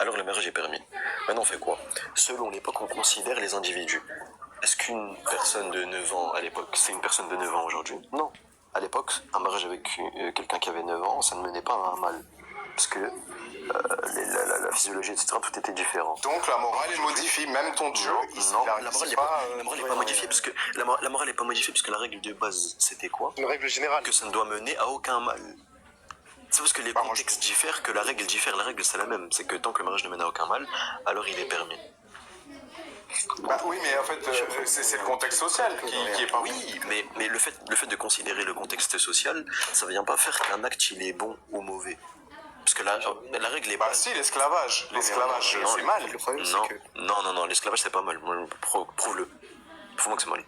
alors le mariage est permis. Maintenant, on fait quoi? Selon l'époque, on considère les individus. Est-ce qu'une personne de 9 ans à l'époque, c'est une personne de 9 ans aujourd'hui? Non. À l'époque, un mariage avec quelqu'un qui avait 9 ans, ça ne menait pas à un mal. Parce que la physiologie, etc., tout était différent. Donc la morale est modifiée, même ton Dieu. Non, la morale n'est pas modifiée, parce que la morale n'est pas modifiée, parce que la règle de base, c'était quoi? Une règle générale. Que ça ne doit mener à aucun mal. C'est parce que les contextes diffèrent que la règle diffère. La règle, c'est la même. C'est que tant que le mariage ne mène à aucun mal, alors il est permis. Bah oui, mais en fait, c'est le contexte social qui est pas oui, mais le fait de considérer le contexte social, ça ne vient pas faire qu'un acte, il est bon ou mauvais. Parce que la règle est pas... Bah si, l'esclavage. L'esclavage, c'est mal. Le problème, Non, c'est que... non, l'esclavage, c'est pas mal. Prouve-le. Prouve-moi que c'est mal.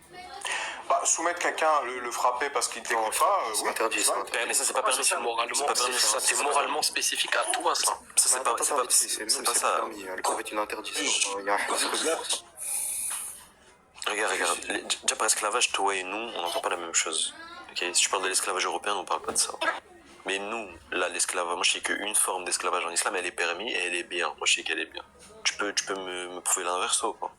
Bah, soumettre quelqu'un, le frapper parce qu'il t'écoute pas, c'est oui. interdit, c'est interdit. Mais ça, c'est pas permis. C'est moralement spécifique à toi, ça. Ça, c'est pas ça. Il y a une interdiction. Il y a un Regarde. Déjà par esclavage, toi et nous, on n'entend pas la même chose. Okay, si tu parles de l'esclavage européen, on parle pas de ça. Mais nous, là, l'esclavage, moi je sais qu'une forme d'esclavage en islam, elle est permise et elle est bien. Moi je sais qu'elle est bien. Tu peux me prouver l'inverse ou pas?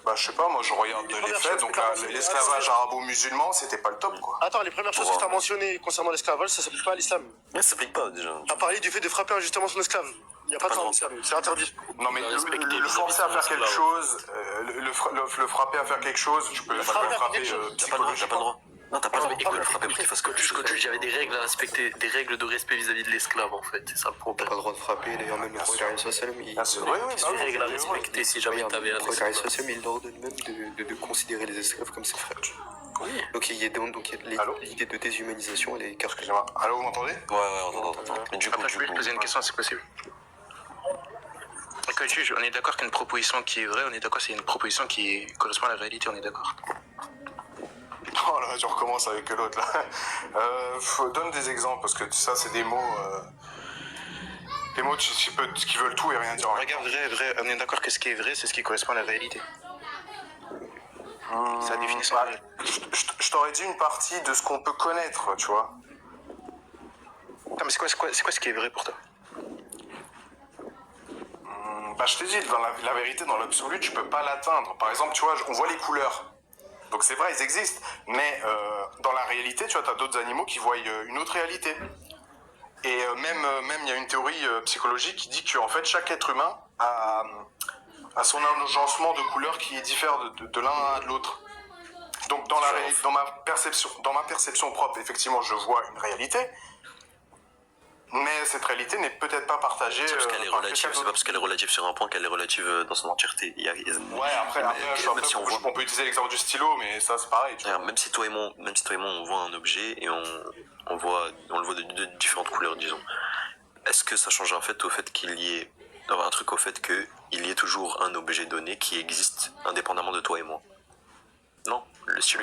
Bah je sais pas, moi je regarde les faits, donc l'esclavage arabo-musulman, c'était pas le top, quoi. Attends, les premières choses que tu as mentionnées concernant l'esclavage, ça s'applique pas à l'islam. Mais ça s'applique pas déjà. Tu as parlé du fait de frapper injustement son esclave. Il n'y a pas de temps, c'est interdit. Non mais le forcer à faire quelque chose, le frapper à faire quelque chose, tu peux pas le frapper T'as pas le droit. Non, t'as pas le droit de le frapper pour qu'il fasse quelque chose. Jusqu'au juge, il y avait des règles à respecter, des règles de respect vis-à-vis de l'esclave, en fait. C'est ça le T'as problème. pas le droit de frapper, d'ailleurs même le prophète sallam, il... Oui, oui, Des règles à respecter si jamais t'avais un Le prophète esclave. sallam, il ordonne même de considérer les esclaves comme ses frères. Oui. Donc il y a l'idée de déshumanisation, elle est écartée. Excusez-moi, allô, vous m'entendez? Ouais, on entend. Mais du coup, Après, je peux poser une question, c'est possible. D'accord, juge, on est d'accord qu'une proposition qui est vraie, on est d'accord, c'est une proposition qui correspond à la réalité, on est d'accord. Oh là, tu recommences avec l'autre là. Donne des exemples parce que ça c'est des mots qui veulent tout et rien dire. Regarde, vrai, on est d'accord que ce qui est vrai, c'est ce qui correspond à la réalité. C'est la définition. Bah, je t'aurais dit une partie de ce qu'on peut connaître, tu vois. Non, mais c'est quoi ce qui est vrai pour toi? Bah je t'ai dit, dans la vérité, dans l'absolu, tu peux pas l'atteindre. Par exemple, tu vois, on voit les couleurs. Donc c'est vrai, ils existent, mais dans la réalité, tu vois, tu as d'autres animaux qui voient une autre réalité. Et même il y a une théorie psychologique qui dit que en fait, chaque être humain a son agencement de couleurs qui diffère de l'un à l'autre. Donc dans ma perception propre, effectivement, je vois une réalité, mais cette réalité n'est peut-être pas partagée. C'est parce qu'elle est relative, c'est pas parce qu'elle est relative sur un point qu'elle est relative dans son entièreté. Ouais, après on peut utiliser l'exemple du stylo, mais ça c'est pareil. Tu vois. Même si toi et moi, on voit un objet et on le voit de différentes couleurs, disons. Est-ce que ça change un fait au fait qu'il y ait un truc au fait qu'il y ait toujours un objet donné qui existe indépendamment de toi et moi? Non, l'objet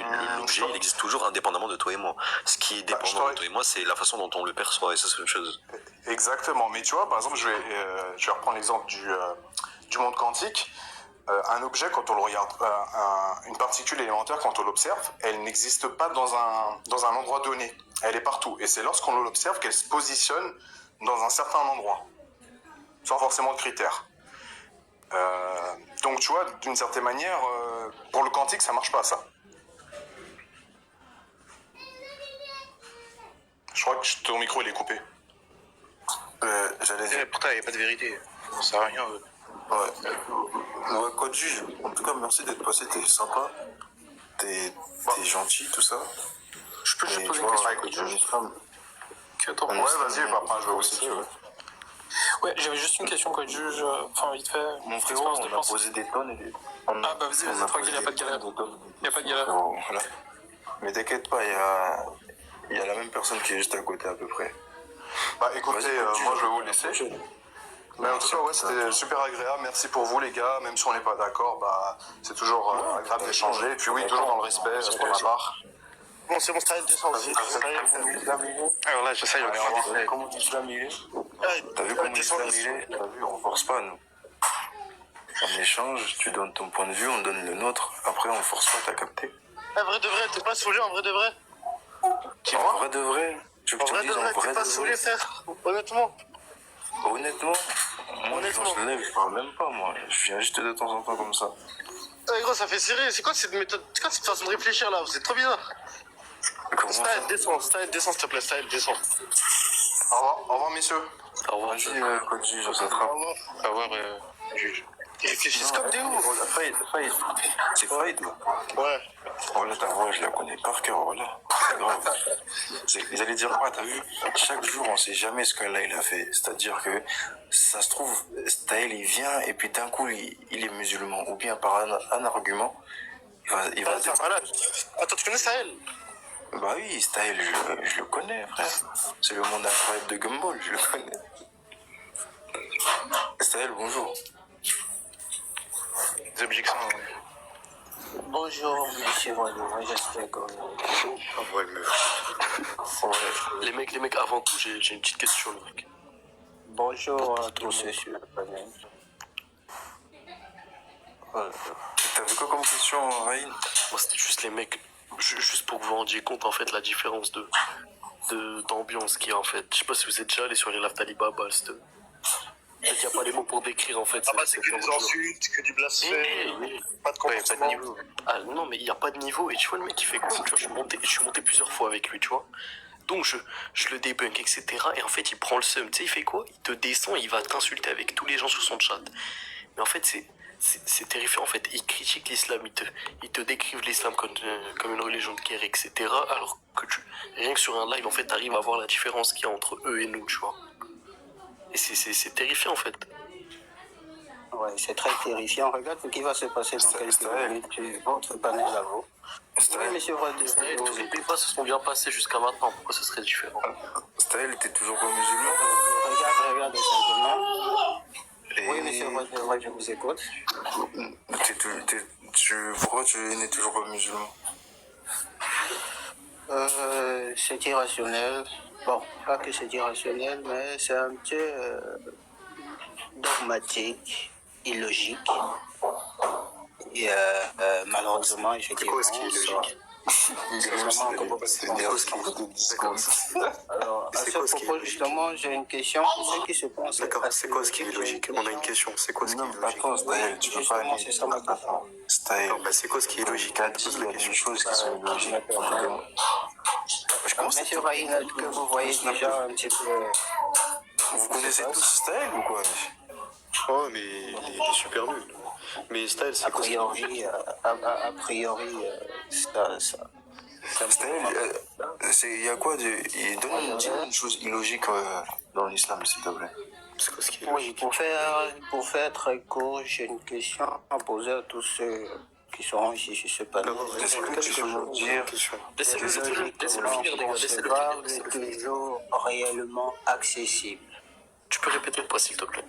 il existe toujours indépendamment de toi et moi. Ce qui est dépendant de toi et moi, c'est la façon dont on le perçoit, et ça c'est une chose. Exactement, mais tu vois, par exemple, je vais reprendre l'exemple du monde quantique. Un objet, quand on le regarde, une particule élémentaire, quand on l'observe, elle n'existe pas dans un endroit donné. Elle est partout. Et c'est lorsqu'on l'observe qu'elle se positionne dans un certain endroit, sans forcément de critères. Donc tu vois, d'une certaine manière, pour le quantique, ça marche pas, ça. Je crois que ton micro, il est coupé. J'allais dire... Pourtant, il n'y a pas de vérité. Ça sert à rien. Ouais, code juge. En tout cas, merci d'être passé, t'es sympa. T'es gentil, tout ça. Je peux juste Mais poser tu une vois, question. une femme. Ouais, vas-y, après, je vais aussi. Ouais, j'avais juste une question, quoi, juge. Enfin, vite fait. Mon frérot, on a posé des tonnes et... Ah, bah vas-y, tranquille, il n'y a pas de galère. Il n'y a pas de galère. Voilà. Mais t'inquiète pas, il y a la même personne qui est juste à côté à peu près. Bah écoutez, moi je vais vous laisser. Mais en tout cas, ouais, c'était super agréable. Merci pour vous, les gars. Même si on n'est pas d'accord, bah, c'est toujours agréable d'échanger. Et puis oui, toujours dans le respect, pour ma part. Bon, c'est bon, ça reste 200 aussi. Alors là, j'essaye de regarder. Comment l'islam il est? T'as vu comment l'islam il est? T'as vu, on force pas, nous. On échange, tu donnes ton point de vue, on donne le nôtre. Après, on force pas, t'as capté? En vrai de vrai, t'es pas saoulé en vrai de vrai? En vrai de vrai? Tu veux que En je te vrai dise de vrai, t'es pas saoulé, frère? Honnêtement. Honnêtement, Moi, Honnêtement. quand je lève, je parle même pas, moi. Je viens juste de temps en temps comme ça. Eh, gros, ça fait serrer. C'est quoi cette méthode? C'est quoi cette façon de réfléchir là? C'est trop bizarre. Comment ça? Style, descends, s'il te plaît, Style, descends. Au revoir, messieurs. Au revoir, Vas-y, code juge, on s'attrape. Au revoir, juge. Ils réfléchissent comme des ouf. Faïd. C'est Faïd, là. Ouais. Oh là, ta voix, je la connais par cœur, oh là. C'est grave. Vous allez dire quoi, t'as vu? Chaque jour, on sait jamais ce qu'Allah il a fait. C'est-à-dire que, ça se trouve, Staël, il vient, et puis d'un coup, il est musulman. Ou bien par un argument, il va dire... Voilà. Attends, tu connais Sahel? Bah oui, Staël, je le connais, frère. C'est le monde incroyable de Gumball, je le connais. Staël, bonjour. Des objections. Bonjour, monsieur Wallou, j'espère que... Les mecs, avant tout, j'ai une petite question, les mecs. Bonjour à tous ceux sur le panel. T'avais quoi comme question, Raïn? Moi, c'était juste les mecs, juste pour que vous vous rendiez compte, en fait, la différence d'ambiance qu'il y a, en fait. Je sais pas si vous êtes déjà allé sur les Laftali Baba, il n'y a pas les mots pour décrire, en fait. Ah, c'est que des insultes, que du blasphème, pas de comportement. Niveau. Ah non, mais il n'y a pas de niveau. Et tu vois, le mec, il fait quoi? Tu vois, je suis monté plusieurs fois avec lui, tu vois. Donc, je le débunk, etc. Et en fait, il prend le seum. Tu sais, il fait quoi? Il te descend et il va t'insulter avec tous les gens sur son chat. Mais en fait, c'est terrifiant. En fait, il critique l'islam. Il te décrivent l'islam comme une religion de guerre, etc. Alors que rien que sur un live, en fait, t'arrives à voir la différence qu'il y a entre eux et nous, tu vois. Et c'est terrifiant, en fait. Ouais, c'est très terrifiant. Regarde ce qui va se passer dans quelques minutes sur votre panel à vous. Oui, monsieur Wallou. Tous les débats se sont bien passés jusqu'à maintenant. Pourquoi ce serait différent? Staël, t'es toujours pas musulman? Regarde simplement. Et... Oui, monsieur Wallou, moi je vous écoute. Pourquoi tu n'es toujours pas musulman? C'est irrationnel. Bon, pas que c'est irrationnel, mais c'est un peu dogmatique, illogique. Et malheureusement, effectivement. C'est quoi ce qui est illogique? Alors, à ce propos, justement, j'ai une question. Ce qui se passe. D'accord, c'est quoi ce qui est logique? On a une question, c'est quoi ce qui est logique? Attends, Staël, tu peux pas aller... C'est ça ma question. Staël, Non, bah c'est quoi ce qui est logique? t'as dit il y a des choses qui sont logiques. Monsieur Raïn, est-ce que vous voyez déjà un petit peu... Vous connaissez tous Staël ou quoi? Oh, mais il est super nul. Mais Style, c'est A priori, ça Staël, il y a quoi de... Donne une chose illogique dans l'islam, s'il te plaît. C'est quoi ce qui est Oui, pour faire très court, j'ai une question à poser à tous ceux qui seront ici sur ce panel. Est-ce que tu peux nous dire... Laissez-le finir, les gars, laissez-le finir. Toujours réellement accessible. Tu peux répéter le point, s'il te plaît?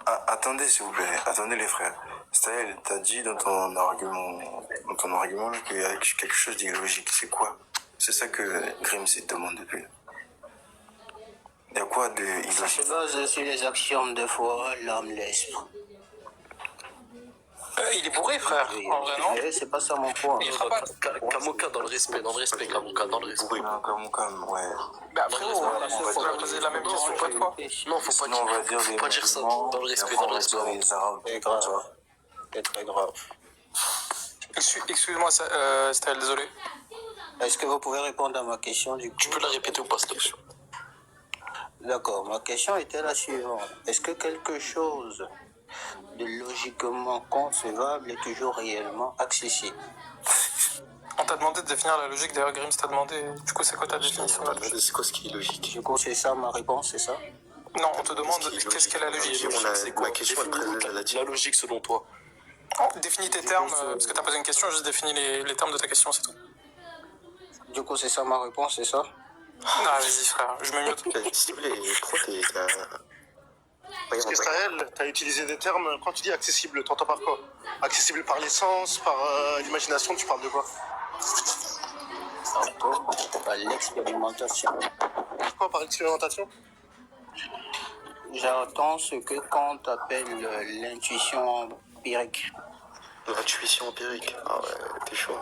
Ah, attendez, s'il vous plaît. Attendez, les frères. Staël, t'as dit dans ton argument qu'il y a quelque chose d'illogique. C'est quoi? C'est ça que Grimm se demande depuis. Il y a quoi de Ça se illogique? base sur les axiomes de foi, l'âme, l'esprit. Il est bourré, frère. En vrai, non? C'est pas ça mon point. Il fera pas. Kamoka, dans le respect, Kamoka, dans le respect. Oui, calme, ouais. Mais après, faut leur poser la même question, pas de quoi. Non, faut Sinon, on va dire faut pas dire ça. Dans le respect, les Arabes. C'est grave. C'est très grave. Excuse-moi, Style, désolé. Est-ce que vous pouvez répondre à ma question du coup? Tu peux la répéter ou pas, s'il te plaît? D'accord, ma question était la suivante. Est-ce que quelque chose de logiquement concevable est toujours réellement accessible? On t'a demandé de définir la logique, d'ailleurs, Grimm t'a demandé. Du coup, c'est quoi ta définition de la logique? C'est quoi ce qui est logique? Du coup, c'est ça ma réponse, c'est ça? Non, on te demande qu'est-ce qu'est la logique. Ma question est très la logique selon toi. Définis tes termes, parce que t'as posé une question, juste définis les termes de ta question, c'est tout. Du coup, c'est ça ma réponse, c'est ça? Ah, vas-y, frère, je me mute. S'il te plaît, pourquoi Parce que Sahel, t'as utilisé des termes, quand tu dis accessible, t'entends par quoi? Accessible par l'essence, par l'imagination, tu parles de quoi? Par l'expérimentation. Quoi par expérimentation? J'entends ce que Kant appelle l'intuition empirique. L'intuition empirique. Ah ouais, t'es chaud.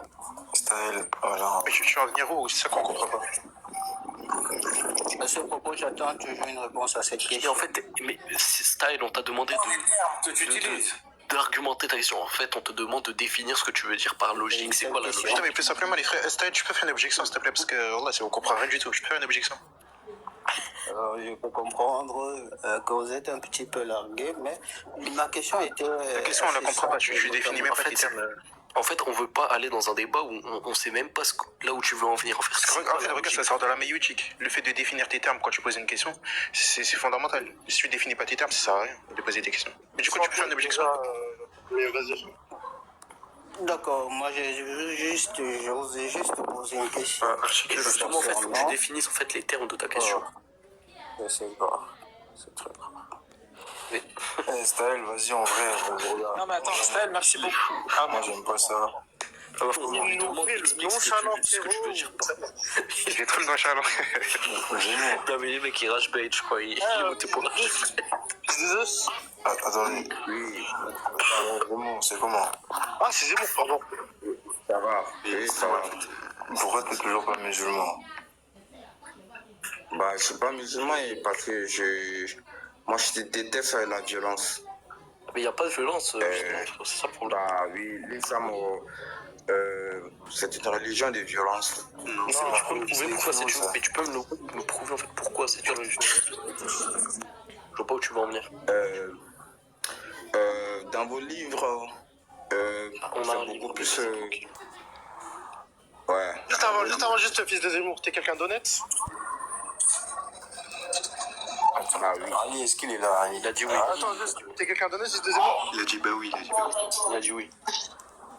Staël, voilà. Mais je suis un venir où? C'est ça qu'on comprend pas. À ce propos, j'attends toujours une réponse à cette Et question. en fait, mais Style, on t'a demandé Que tu utilises. d'argumenter ta question. En fait, on te demande de définir ce que tu veux dire par logique. C'est quoi la logique? Putain, mais plus simplement, les frères, Style, tu peux faire une objection, s'il te plaît, parce que là, on comprend rien du tout. Je peux faire une objection. Alors, je peux comprendre que vous êtes un petit peu largué, mais ma question était... La question, on la comprend pas. Je définis même En pas fait, les termes. En fait, on veut pas aller dans un débat où on sait même pas là où tu veux en venir. En fait, En fait, regarde, ça sort de la maïoutique. Le fait de définir tes termes quand tu poses une question, c'est fondamental. Si tu définis pas tes termes, ça sert à rien de poser des questions. Mais du coup, tu peux faire une objection. Mais vas-y. D'accord, moi je vous ai juste posé une question. Justement, en fait, faut que tu définisses en fait les termes de ta question. Je sais pas, c'est très grave. Style, vas-y, en vrai. Non, mais attends, Style, merci beaucoup. Ah, Moi, j'aime pas ça. Alors, on lui demande d'expliquer ce que tu veux dire. J'ai trop le nonchalant. Non, mais les mecs, ils rage bait, je crois. Il est monté pour rage bait. Attendez. Oui. C'est comment? Ah, c'est Zemmour, pardon. Ça va. Oui, ça va. Pourquoi t'es toujours pas musulman? Bah, je suis pas musulman parce que moi, je déteste la violence. Mais il n'y a pas de violence, justement, c'est ça le problème. Bah oui, l'islam, c'est une religion de violence. Non, mais tu peux me prouver pourquoi c'est une... Mais tu peux me prouver en fait pourquoi c'est une religion. Je vois pas où tu veux en venir. Dans vos livres, On a c'est un beaucoup livre, plus... mais c'est tranquille. Ouais. Juste avant, juste fils de Zemmour, t'es quelqu'un d'honnête? Ah oui. Ali, est-ce qu'il est là? Il a dit oui. Attends, juste, t'es quelqu'un d'honnête, fils de Zemmour? Il a dit bah oui, il a dit bah oui. Il a dit oui.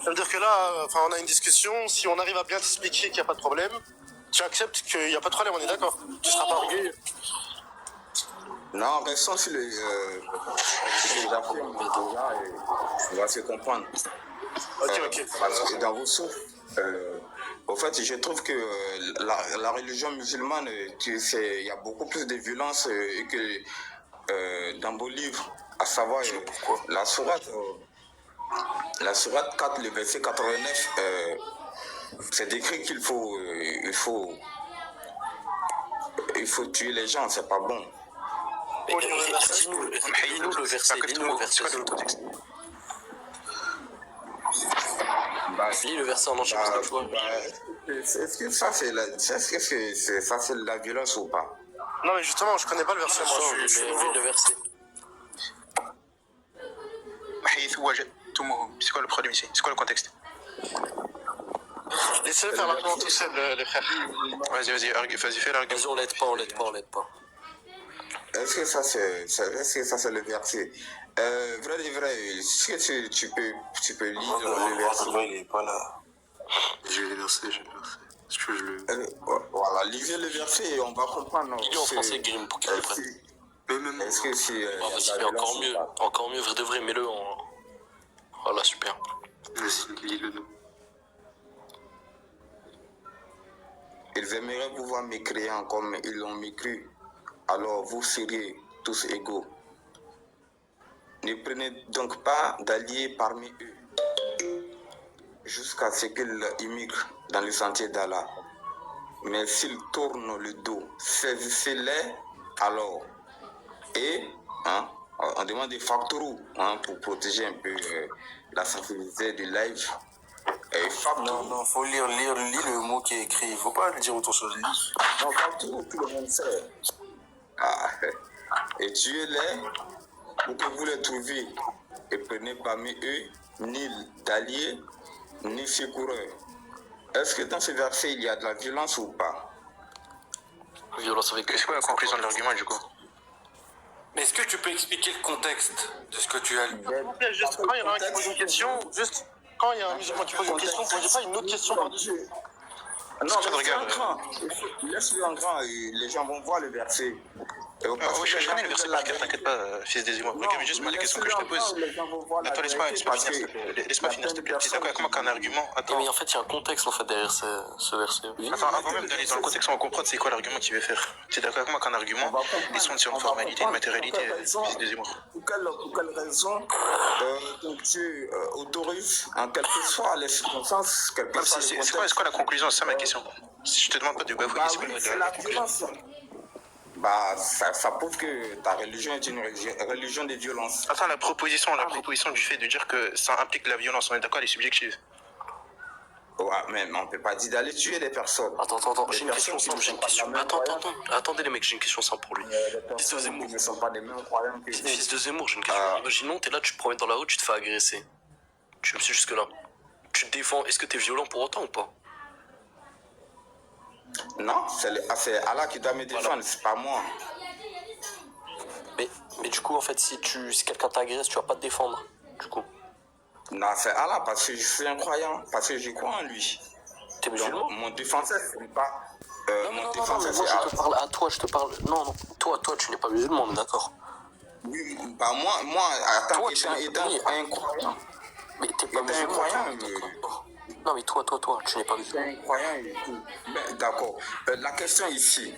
Ça veut dire que là, enfin, on a une discussion, si on arrive à bien t'expliquer qu'il n'y a pas de problème, tu acceptes qu'il n'y a pas de problème, on est d'accord? Tu seras pas orgueilleux. Non, restons sur les affirmes déjà et on va se comprendre. Ok. Parce que dans vos sources, au fait, je trouve que la religion musulmane, il y a beaucoup plus de violence et que dans vos livres, à savoir la sourate 4, le verset 89, c'est décrit qu'il faut tuer les gens, c'est pas bon. Dis-nous le verset, C'est quoi le contexte? lis le verset en entier parce que tu vois. Est-ce que ça c'est la violence ou pas? Non, mais justement, je connais pas le verset. Moi, je suis nouveau. Le verset. C'est quoi le problème ici? C'est quoi le contexte? Laissez-les faire l'argument tout seul, les frères. Vas-y, fais l'argument. Vas-y, on l'aide pas. Est-ce que ça c'est le verset? Vrai, est-ce que tu peux lire le verset? Il est pas là. J'ai les versets. Est-ce que je le... Voilà, lisez le verset et on va comprendre. Il est en français, Grim, pour qu'il comprenne. Est-ce que c'est... Vas-y, encore mieux, vrai de vrai, mets-le en... Voilà, super. Vas-y, lis-le nous. Ils aimeraient pouvoir m'écrire comme ils l'ont mécru. Alors vous seriez tous égaux. Ne prenez donc pas d'alliés parmi eux, jusqu'à ce qu'ils immigrent dans le sentier d'Allah. Mais s'ils tournent le dos, saisissez-les alors. Et on demande des factorous pour protéger un peu la sensibilité du live. Non, faut lire le mot qui est écrit. Il faut pas le dire autre chose. Non, factorous, tout le monde sait. Et tuez-les pour que vous les trouviez. Et prenez parmi eux ni d'alliés, ni secoureurs. Est-ce que dans ce verset, il y a de la violence ou pas? Violence avec... C'est quoi la conclusion de l'argument du coup? Mais est-ce que tu peux expliquer le contexte de ce que tu as lu? Juste quand il y en a un qui pose une question, juste quand il y a un musulman qui pose une question, vous posez pas une autre question par-dessus. Non, laisse-le en grand et les gens vont voir le verset. Oui, je connais le verset par cœur, t'inquiète pas, fils des émois. Regarde, mais juste moi, la question que je te pose. Attends, laisse-moi finir, s'il te plaît. Tu es d'accord avec moi qu'un argument. Attends, Mais en fait, il y a un contexte en fait derrière ce verset. avant même d'aller dans le contexte, on va comprendre c'est quoi l'argument qu'il veut faire. Tu es d'accord avec moi qu'un argument, ils sont sur une formalité, une matérialité, fils des émois. Pour quelle raison donc Dieu autorise, en quelque soit les circonstances, quel que soit le contexte. C'est quoi la conclusion? C'est ça ma question. Si je te demande pas de bafouiller, c'est quoi la conclusion? Bah, ça prouve que ta religion est une religion de violence. Attends, la proposition du fait de dire que ça implique la violence, on est d'accord, elle est subjective. Ouais, mais on peut pas dire d'aller tuer des personnes. Attends, j'ai une question simple, j'ai une question. Attendez les mecs, j'ai une question simple pour lui. Fils de Zemmour. Ils ne sont pas des mêmes croyants que Fils de Zemmour, j'ai une question. Imaginons, t'es là, tu te promènes dans la rue, tu te fais agresser. Tu me suis jusque-là. Tu te défends, est-ce que t'es violent pour autant ou pas? Non, c'est Allah qui doit me défendre, c'est pas moi. Mais du coup, en fait, si quelqu'un t'agresse, tu vas pas te défendre. Du coup. Non, c'est Allah parce que je suis un croyant, parce que je crois en lui. T'es musulman? Donc, mon défenseur, c'est pas. Non, mais moi je te parle à toi, Non, toi, tu n'es pas musulman, on est d'accord. Oui, bah moi, attends, Toi, étant un croyant. Mais t'es pas Étant un musulman, croyant, d'accord. Non, mais toi, tu n'es pas musulman. un croyant et tout. Ben, d'accord. La question ici.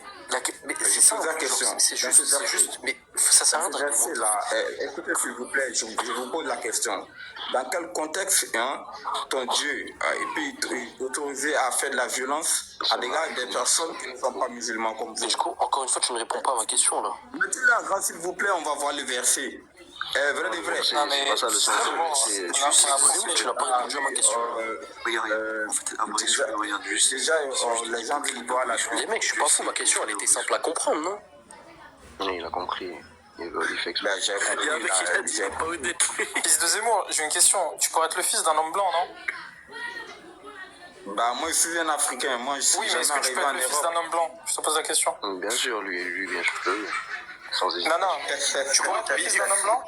Mais c'est ça, la question. c'est juste, mais ça sert à rien d'argumenter. Là, écoutez s'il vous plaît, je vous pose la question. Dans quel contexte ton Dieu est autorisé à faire de la violence à l'égard des personnes qui ne sont pas musulmanes comme vous? Mais du coup, encore une fois, tu ne réponds pas à ma question là. Mettez-la grâce s'il vous plaît, on va voir le verset. Vrai de vrai. Non, mais pas ça le sens. Tu n'as pas répondu à ma question. Regarde, en fait, après, je regarde juste. Déjà, les gens veulent voir la chose. Les mecs, je suis pas fou, ma question elle était simple à comprendre, non? Oui, il a compris. Il fait exprès. Ben, j'ai compris. Le mec, il a dit, il est pas honnête. Fils de Zemmour, j'ai une question. Tu pourrais être le fils d'un homme blanc, non? Bah, moi, je suis un Africain. Moi, je suis Oui, mais est-ce que tu peux être le fils d'un homme blanc? Je te pose la question. Bien sûr, lui, bien, je peux. Sans hésiter. Non, tu pourrais être le fils d'un homme blanc?